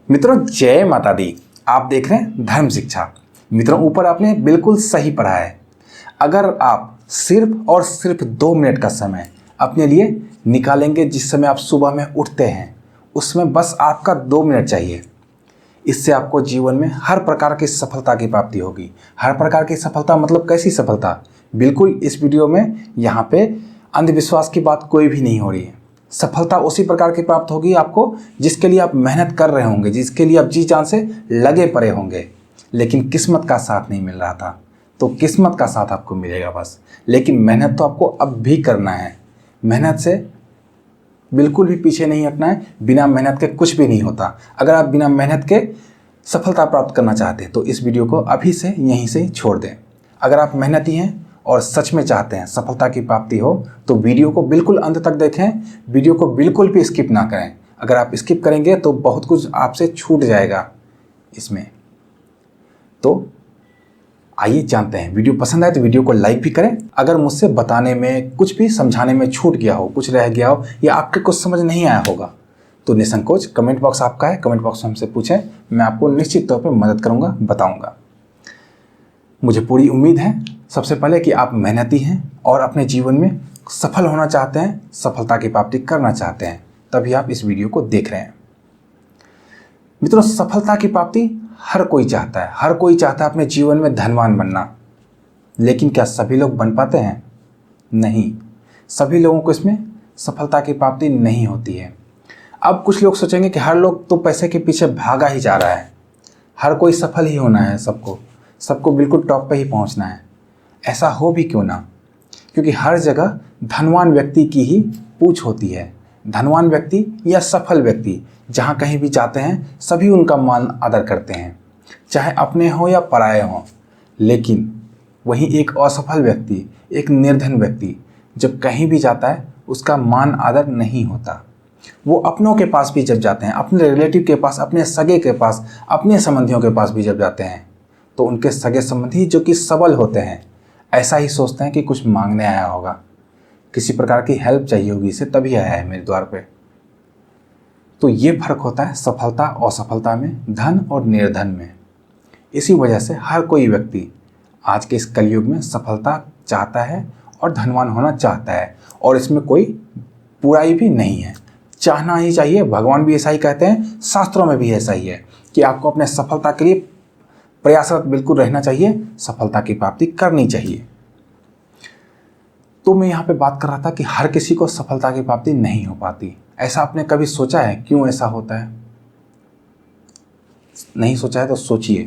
मित्रों जय माता दी। आप देख रहे हैं धर्म शिक्षा। मित्रों ऊपर आपने बिल्कुल सही पढ़ा है। अगर आप सिर्फ और सिर्फ 2 मिनट का समय अपने लिए निकालेंगे, जिस समय आप सुबह में उठते हैं उसमें बस आपका 2 मिनट चाहिए, इससे आपको जीवन में हर प्रकार की सफलता की प्राप्ति होगी। हर प्रकार की सफलता मतलब कैसी सफलता? बिल्कुल इस वीडियो में यहाँ पे अंधविश्वास की बात कोई भी नहीं हो रही है। सफलता उसी प्रकार की प्राप्त होगी आपको जिसके लिए आप मेहनत कर रहे होंगे, जिसके लिए आप जी जान से लगे पड़े होंगे, लेकिन किस्मत का साथ नहीं मिल रहा था। तो किस्मत का साथ आपको मिलेगा बस, लेकिन मेहनत तो आपको अब भी करना है। मेहनत से बिल्कुल भी पीछे नहीं हटना है। बिना मेहनत के कुछ भी नहीं होता। अगर आप बिना मेहनत के सफलता प्राप्त करना चाहते हैं तो इस वीडियो को अभी से यहीं से छोड़ दें। अगर आप मेहनती हैं और सच में चाहते हैं सफलता की प्राप्ति हो तो वीडियो को बिल्कुल अंत तक देखें। वीडियो को बिल्कुल भी स्किप ना करें। अगर आप स्किप करेंगे तो बहुत कुछ आपसे छूट जाएगा इसमें। तो आइए जानते हैं। वीडियो पसंद आए तो वीडियो को लाइक भी करें। अगर मुझसे बताने में, कुछ भी समझाने में छूट गया हो, कुछ रह गया हो या आपके कुछ समझ नहीं आया होगा तो निसंकोच कमेंट बॉक्स आपका है, कमेंट बॉक्स में हमसे पूछें। मैं आपको निश्चित तौर पर मदद करूंगा, बताऊंगा। मुझे पूरी उम्मीद है सबसे पहले कि आप मेहनती हैं और अपने जीवन में सफल होना चाहते हैं, सफलता की प्राप्ति करना चाहते हैं, तभी आप इस वीडियो को देख रहे हैं। मित्रों सफलता की प्राप्ति हर कोई चाहता है। हर कोई चाहता है अपने जीवन में धनवान बनना, लेकिन क्या सभी लोग बन पाते हैं? नहीं, सभी लोगों को इसमें सफलता की प्राप्ति नहीं होती है। अब कुछ लोग सोचेंगे कि हर लोग तो पैसे के पीछे भागा ही जा रहा है, हर कोई सफल ही होना है, सबको बिल्कुल टॉप पे ही पहुंचना है। ऐसा हो भी क्यों ना, क्योंकि हर जगह धनवान व्यक्ति की ही पूछ होती है। धनवान व्यक्ति या सफल व्यक्ति जहाँ कहीं भी जाते हैं सभी उनका मान आदर करते हैं, चाहे अपने हो या पराये हों। लेकिन वहीं एक असफल व्यक्ति, एक निर्धन व्यक्ति जब कहीं भी जाता है उसका मान आदर नहीं होता। वो अपनों के पास भी जब जाते हैं, अपने रिलेटिव के पास, अपने सगे के पास, अपने संबंधियों के पास भी जब जाते हैं तो उनके सगे संबंधी जो कि सबल होते हैं ऐसा ही सोचते हैं कि कुछ मांगने आया होगा, किसी प्रकार की हेल्प चाहिए होगी, इसे तभी आया है मेरे द्वार पे। तो ये फर्क होता है सफलता और असफलता में, धन और निर्धन में। इसी वजह से हर कोई व्यक्ति आज के इस कलयुग में सफलता चाहता है और धनवान होना चाहता है, और इसमें कोई बुराई भी नहीं है। चाहना ही चाहिए। भगवान भी ऐसा ही कहते हैं, शास्त्रों में भी ऐसा ही है कि आपको अपने सफलता के लिए प्रयासरत बिल्कुल रहना चाहिए, सफलता की प्राप्ति करनी चाहिए। तो मैं यहाँ पे बात कर रहा था कि हर किसी को सफलता की प्राप्ति नहीं हो पाती। ऐसा आपने कभी सोचा है क्यों ऐसा होता है? नहीं सोचा है तो सोचिए।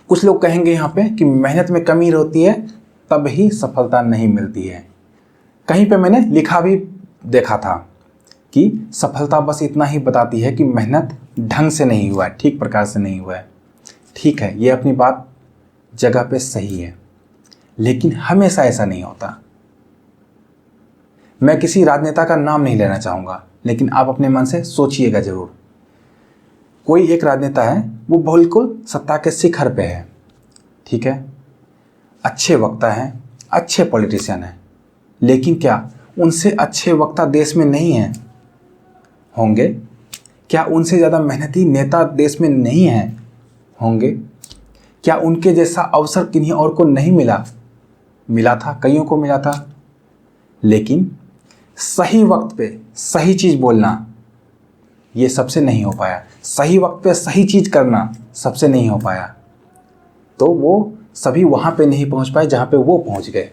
कुछ लोग कहेंगे यहाँ पे कि मेहनत में कमी होती है तब ही सफलता नहीं मिलती है। कहीं पे मैंने लिखा भी देखा था कि सफलता बस इतना ही बताती है कि मेहनत ढंग से नहीं हुआ है, ठीक प्रकार से नहीं हुआ है। ठीक है, ये अपनी बात जगह पे सही है, लेकिन हमेशा ऐसा नहीं होता। मैं किसी राजनेता का नाम नहीं लेना चाहूँगा, लेकिन आप अपने मन से सोचिएगा जरूर। कोई एक राजनेता है, वो बिल्कुल सत्ता के शिखर पे है, ठीक है, अच्छे वक्ता हैं, अच्छे पॉलिटिशियन हैं, लेकिन क्या उनसे अच्छे वक्ता देश में नहीं हैं? होंगे। क्या उनसे ज़्यादा मेहनती नेता देश में नहीं हैं? होंगे। क्या उनके जैसा अवसर किन्हीं और को नहीं मिला? मिला था, कईयों को मिला था, लेकिन सही वक्त पे सही चीज़ बोलना ये सबसे नहीं हो पाया। सही वक्त पे सही चीज़ करना सबसे नहीं हो पाया, तो वो सभी वहाँ पे नहीं पहुँच पाए जहाँ पे वो पहुँच गए।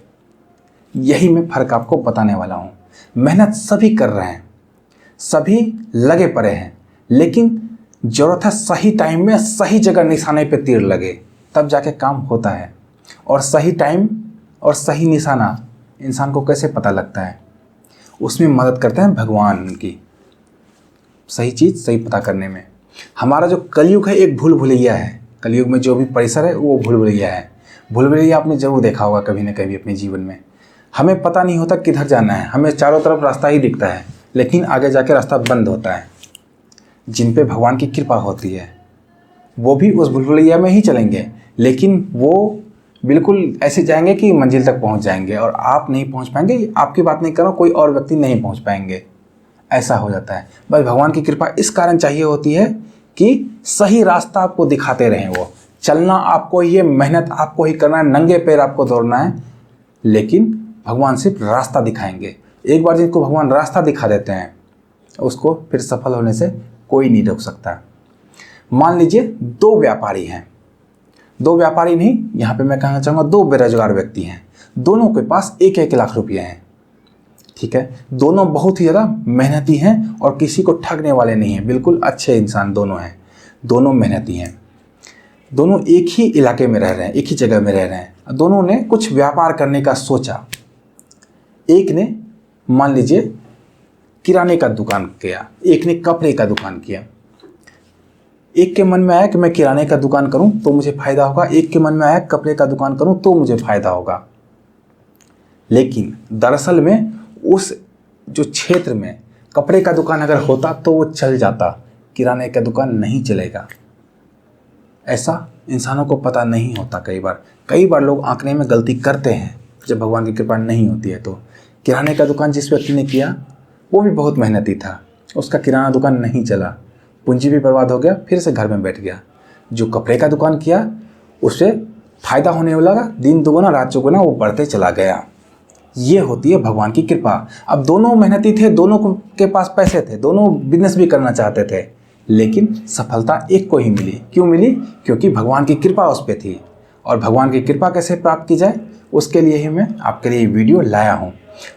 यही मैं फ़र्क आपको बताने वाला हूँ। मेहनत सभी कर रहे हैं, सभी लगे पड़े हैं, लेकिन ज़रूरत है सही टाइम में सही जगह निशाने पे तीर लगे, तब जाके काम होता है। और सही टाइम और सही निशाना इंसान को कैसे पता लगता है? उसमें मदद करते हैं भगवान उनकी, सही चीज़ सही पता करने में। हमारा जो कलयुग है एक भूल भुलैया है। कलयुग में जो भी परिसर है वो भूल भुलैया है। भूल भुलैया आपने जरूर देखा होगा कभी ना कभी अपने जीवन में। हमें पता नहीं होता किधर जाना है, हमें चारों तरफ रास्ता ही दिखता है, लेकिन आगे जाके रास्ता बंद होता है। जिन पे भगवान की कृपा होती है वो भी उस भूलभुलैया में ही चलेंगे, लेकिन वो बिल्कुल ऐसे जाएंगे कि मंजिल तक पहुंच जाएंगे, और आप नहीं पहुंच पाएंगे। आपकी बात नहीं कर रहा हूँ, कोई और व्यक्ति नहीं पहुंच पाएंगे। ऐसा हो जाता है। बस भगवान की कृपा इस कारण चाहिए होती है कि सही रास्ता आपको दिखाते रहें। वो चलना आपको ही है, मेहनत आपको ही करना है, नंगे पैर आपको दौड़ना है, लेकिन भगवान सिर्फ रास्ता दिखाएंगे। एक बार जिनको भगवान रास्ता दिखा देते हैं उसको फिर सफल होने से कोई नहीं रोक सकता। मान लीजिए दो व्यापारी हैं, दो व्यापारी नहीं, यहाँ पे मैं कहना चाहूँगा दो बेरोजगार व्यक्ति हैं। दोनों के पास 1-1 लाख रुपये हैं, ठीक है। दोनों बहुत ही ज़्यादा मेहनती हैं और किसी को ठगने वाले नहीं हैं, बिल्कुल अच्छे इंसान दोनों हैं। दोनों मेहनती हैं, दोनों एक ही इलाके में रह रहे हैं, एक ही जगह में रह रहे हैं। दोनों ने कुछ व्यापार करने का सोचा। एक ने मान लीजिए किराने का दुकान किया, एक ने कपड़े का दुकान किया। एक के मन में आया कि मैं किराने का दुकान करूं तो मुझे फ़ायदा होगा, एक के मन में आया कपड़े का दुकान करूं तो मुझे फ़ायदा होगा। लेकिन दरअसल में उस जो क्षेत्र में कपड़े का दुकान अगर होता तो वो चल जाता, किराने का दुकान नहीं चलेगा। ऐसा इंसानों को पता नहीं होता। कई बार लोग आंकने में गलती करते हैं जब भगवान की कृपा नहीं होती है। तो किराने का दुकान जिस व्यक्ति ने किया वो भी बहुत मेहनती था, उसका किराना दुकान नहीं चला, पूंजी भी बर्बाद हो गया, फिर से घर में बैठ गया। जो कपड़े का दुकान किया उससे फ़ायदा होने लगा, दिन दुगुना रात चौगुना वो बढ़ते चला गया। ये होती है भगवान की कृपा। अब दोनों मेहनती थे, दोनों के पास पैसे थे, दोनों बिजनेस भी करना चाहते थे, लेकिन सफलता एक को ही मिली। क्यों मिली? क्योंकि भगवान की कृपा उस पर थी। और भगवान की कृपा कैसे प्राप्त की जाए उसके लिए ही मैं आपके लिए वीडियो लाया हूँ।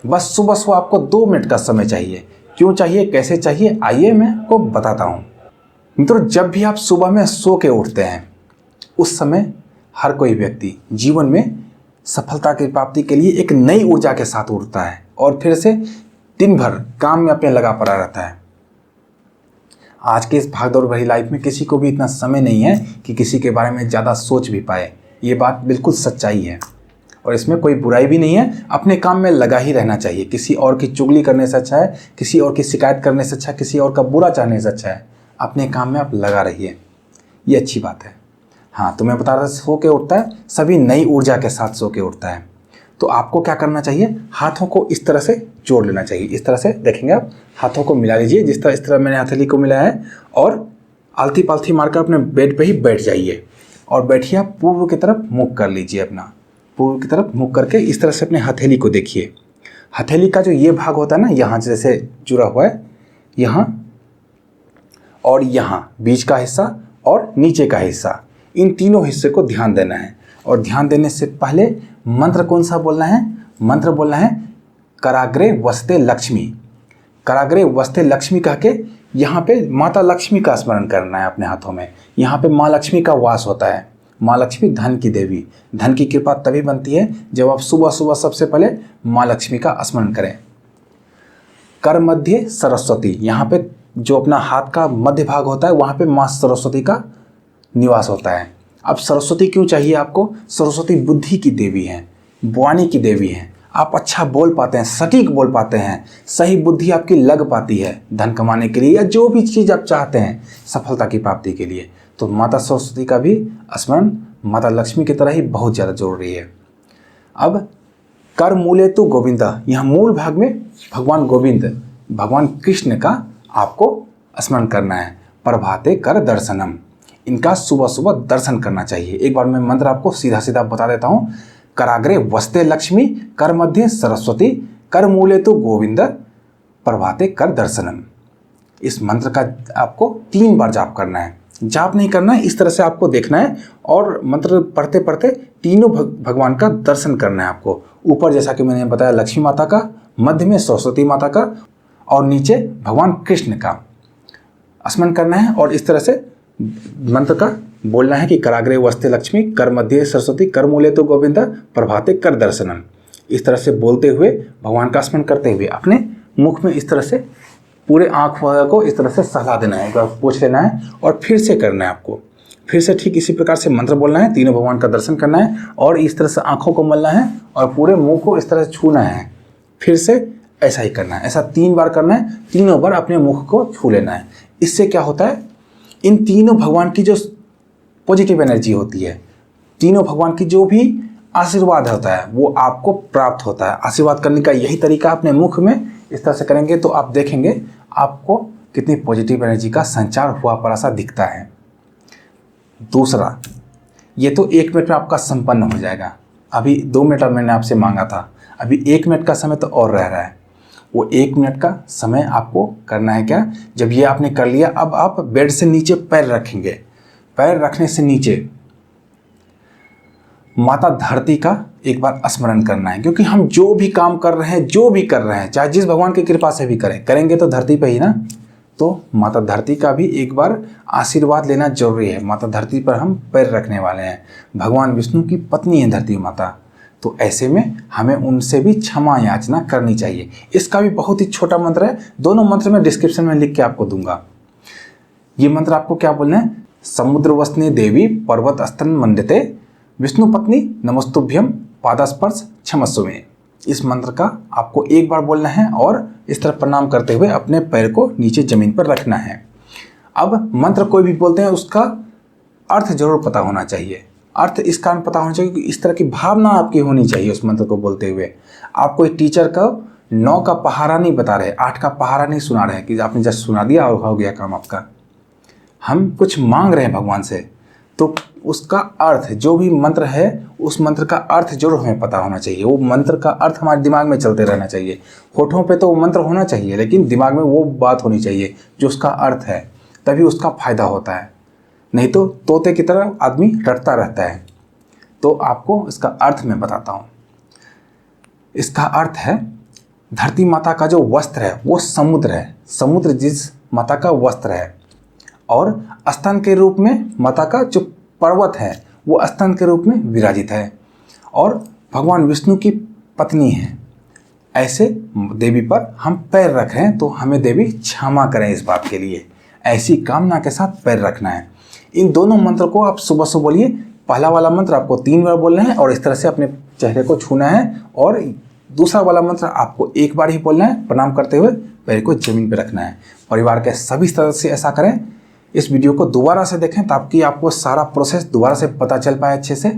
बस सुबह सुबह आपको 2 मिनट का समय चाहिए। क्यों चाहिए, कैसे चाहिए, आइए मैं आपको बताता हूँ। मित्रों, जब भी आप सुबह में सो के उठते हैं उस समय हर कोई व्यक्ति जीवन में सफलता की प्राप्ति के लिए एक नई ऊर्जा के साथ उठता है और फिर से दिन भर काम में अपने लगा पड़ा रहता है। आज के इस भागदौड़ भरी लाइफ में किसी को भी इतना समय नहीं है कि किसी के बारे में ज़्यादा सोच भी पाए। ये बात बिल्कुल सच्चाई है और इसमें कोई बुराई भी नहीं है। अपने काम में लगा ही रहना चाहिए। किसी और की चुगली करने से अच्छा है, किसी और की शिकायत करने से अच्छा है, किसी और का बुरा चाहने से अच्छा है अपने काम में आप लगा रहिए, ये अच्छी बात है। हाँ, तो मैं बता रहा था, सो के उठता है सभी नई ऊर्जा के साथ सो के उठता है। तो आपको क्या करना चाहिए, हाथों को इस तरह से जोड़ लेना चाहिए। इस तरह से देखेंगे आप, हाथों को मिला लीजिए इस तरह मैंने हथेली को मिलाया है, और आलती पालथी मारकर अपने बेड पे ही बैठ जाइए और बैठिए। आप पूर्व की तरफ मुख कर लीजिए, अपना पूर्व की तरफ मुख करके इस तरह से अपने हथेली को देखिए। हथेली का जो ये भाग होता है ना, यहाँ जैसे जुड़ा हुआ है, यहाँ और यहाँ बीच का हिस्सा और नीचे का हिस्सा, इन तीनों हिस्से को ध्यान देना है। और ध्यान देने से पहले मंत्र कौन सा बोलना है? मंत्र बोलना है कराग्रे वसते लक्ष्मी। कराग्रे वसते लक्ष्मी कह के यहाँ पे माता लक्ष्मी का स्मरण करना है अपने हाथों में। यहाँ पे माँ लक्ष्मी का वास होता है। माँ लक्ष्मी धन की देवी, धन की कृपा तभी बनती है जब आप सुबह सुबह सबसे पहले माँ लक्ष्मी का स्मरण करें। कर मध्य सरस्वती, यहाँ पे जो अपना हाथ का मध्य भाग होता है वहाँ पे माँ सरस्वती का निवास होता है। अब सरस्वती क्यों चाहिए आपको? सरस्वती बुद्धि की देवी हैं, वाणी की देवी हैं। आप अच्छा बोल पाते हैं, सटीक बोल पाते हैं, सही बुद्धि आपकी लग पाती है धन कमाने के लिए या जो भी चीज़ आप चाहते हैं सफलता की प्राप्ति के लिए। तो माता सरस्वती का भी स्मरण माता लक्ष्मी की तरह ही बहुत ज़्यादा जरूरी है। अब कर मूले तु गोविंदा, यहाँ मूल भाग में भगवान गोविंद, भगवान कृष्ण का आपको स्मरण करना है। प्रभाते कर दर्शनम, इनका सुबह सुबह दर्शन करना चाहिए। एक बार मैं मंत्र आपको सीधा सीधा बता देता हूँ। कराग्रे वस्ते लक्ष्मी, कर मध्य सरस्वती, कर मूले तो गोविंद, प्रभाते कर दर्शनम। इस मंत्र का आपको 3 बार जाप करना है। जाप नहीं करना है, इस तरह से आपको देखना है और मंत्र पढ़ते पढ़ते तीनों भगवान का दर्शन करना है आपको। ऊपर जैसा कि मैंने बताया लक्ष्मी माता का, मध्य में सरस्वती माता का और नीचे भगवान कृष्ण का स्मरण करना है। और इस तरह से मंत्र का बोलना है कि कराग्रे वस्ते लक्ष्मी, कर मध्य सरस्वती, कर मूले तो गोविंदा, प्रभाते कर दर्शनम। इस तरह से बोलते हुए भगवान का स्मरण करते हुए अपने मुख में इस तरह से पूरे आँख को इस तरह से सहला देना है, पोंछ लेना है और फिर से करना है आपको। फिर से ठीक इसी प्रकार से मंत्र बोलना है, तीनों भगवान का दर्शन करना है और इस तरह से आँखों को मलना है और पूरे मुँह को इस तरह से छूना है। फिर से ऐसा ही करना है, ऐसा 3 बार करना है। तीनों बार अपने मुख को छू लेना है। इससे क्या होता है, इन तीनों भगवान की जो पॉजिटिव एनर्जी होती है, तीनों भगवान की जो भी आशीर्वाद होता है वो आपको प्राप्त होता है। आशीर्वाद करने का यही तरीका, अपने मुख में इस तरह से करेंगे तो आप देखेंगे आपको कितनी पॉजिटिव एनर्जी का संचार हुआ पर ऐसा दिखता है। दूसरा, ये तो 1 मिनट में आपका संपन्न हो जाएगा। अभी 2 मिनट मैंने आपसे मांगा था, अभी 1 मिनट का समय तो और रह रहा है। वो 1 मिनट का समय आपको करना है क्या, जब ये आपने कर लिया, अब आप बेड से नीचे पैर रखेंगे। पैर रखने से नीचे माता धरती का एक बार स्मरण करना है, क्योंकि हम जो भी काम कर रहे हैं, जो भी कर रहे हैं, चाहे जिस भगवान की कृपा से भी करेंगे तो धरती पे ही ना। तो माता धरती का भी एक बार आशीर्वाद लेना जरूरी है। माता धरती पर हम पैर रखने वाले हैं, भगवान विष्णु की पत्नी है धरती माता, तो ऐसे में हमें उनसे भी क्षमा याचना करनी चाहिए। इसका भी बहुत ही छोटा मंत्र है, दोनों मंत्र मैं डिस्क्रिप्शन में लिख के आपको दूंगा। ये मंत्र आपको क्या बोलना है, समुद्र वसने देवी पर्वत स्तन मंडिते विष्णु पत्नी नमस्तुभ्यम पादस्पर्श क्षमस्व में। इस मंत्र का आपको एक बार बोलना है और इस तरह प्रणाम करते हुए अपने पैर को नीचे जमीन पर रखना है। अब मंत्र कोई भी बोलते हैं उसका अर्थ जरूर पता होना चाहिए। अर्थ इस कारण पता होना चाहिए कि इस तरह की भावना आपकी होनी चाहिए उस मंत्र को बोलते हुए। आप कोई टीचर का 9 का पहाड़ा नहीं बता रहे, 8 का पहाड़ा नहीं सुना रहे कि आपने जस्ट सुना दिया और हो गया काम आपका। हम कुछ मांग रहे हैं भगवान से, तो उसका अर्थ, जो भी मंत्र है उस मंत्र का अर्थ जरूर हमें पता होना चाहिए। वो मंत्र का अर्थ हमारे दिमाग में चलते रहना चाहिए। होठों पे तो वो मंत्र होना चाहिए, लेकिन दिमाग में वो बात होनी चाहिए जो उसका अर्थ है, तभी उसका फायदा होता है। नहीं तो तोते की तरह आदमी रटता रहता है। तो आपको इसका अर्थ मैं बताता हूँ। इसका अर्थ है, धरती माता का जो वस्त्र है वो समुद्र है। समुद्र जिस माता का वस्त्र है, और स्तन के रूप में माता का जो पर्वत है वो स्तन के रूप में विराजित है, और भगवान विष्णु की पत्नी है। ऐसे देवी पर हम पैर रख रहे हैं, तो हमें देवी क्षमा करें इस बात के लिए। ऐसी कामना के साथ पैर रखना है। इन दोनों मंत्र को आप सुबह सुबह बोलिए। पहला वाला मंत्र आपको 3 बार बोलना है और इस तरह से अपने चेहरे को छूना है, और दूसरा वाला मंत्र आपको 1 बार ही बोलना है, प्रणाम करते हुए पैर को जमीन पर रखना है। परिवार के सभी सदस्य ऐसा करें। इस वीडियो को दोबारा से देखें ताकि आपको सारा प्रोसेस दोबारा से पता चल पाए अच्छे से।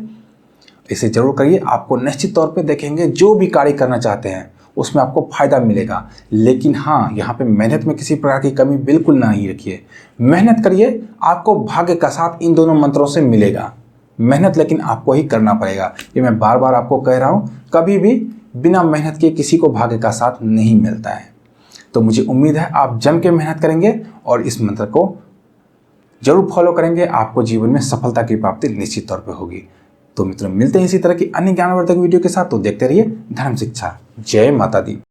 इसे जरूर करिए। आपको निश्चित तौर पे देखेंगे जो भी कार्य करना चाहते हैं उसमें आपको फायदा मिलेगा। लेकिन हाँ, यहाँ पे मेहनत में किसी प्रकार की कमी बिल्कुल ना ही रखिए। मेहनत करिए, आपको भाग्य का साथ इन दोनों मंत्रों से मिलेगा। मेहनत लेकिन आपको ही करना पड़ेगा। ये मैं बार बार आपको कह रहा हूँ, कभी भी बिना मेहनत के किसी को भाग्य का साथ नहीं मिलता है। तो मुझे उम्मीद है आप जम के मेहनत करेंगे और इस मंत्र को जरूर फॉलो करेंगे। आपको जीवन में सफलता की प्राप्ति निश्चित तौर पे होगी। तो मित्रों, मिलते हैं इसी तरह की अन्य ज्ञानवर्धक वीडियो के साथ। तो देखते रहिए धर्म शिक्षा। जय माता दी।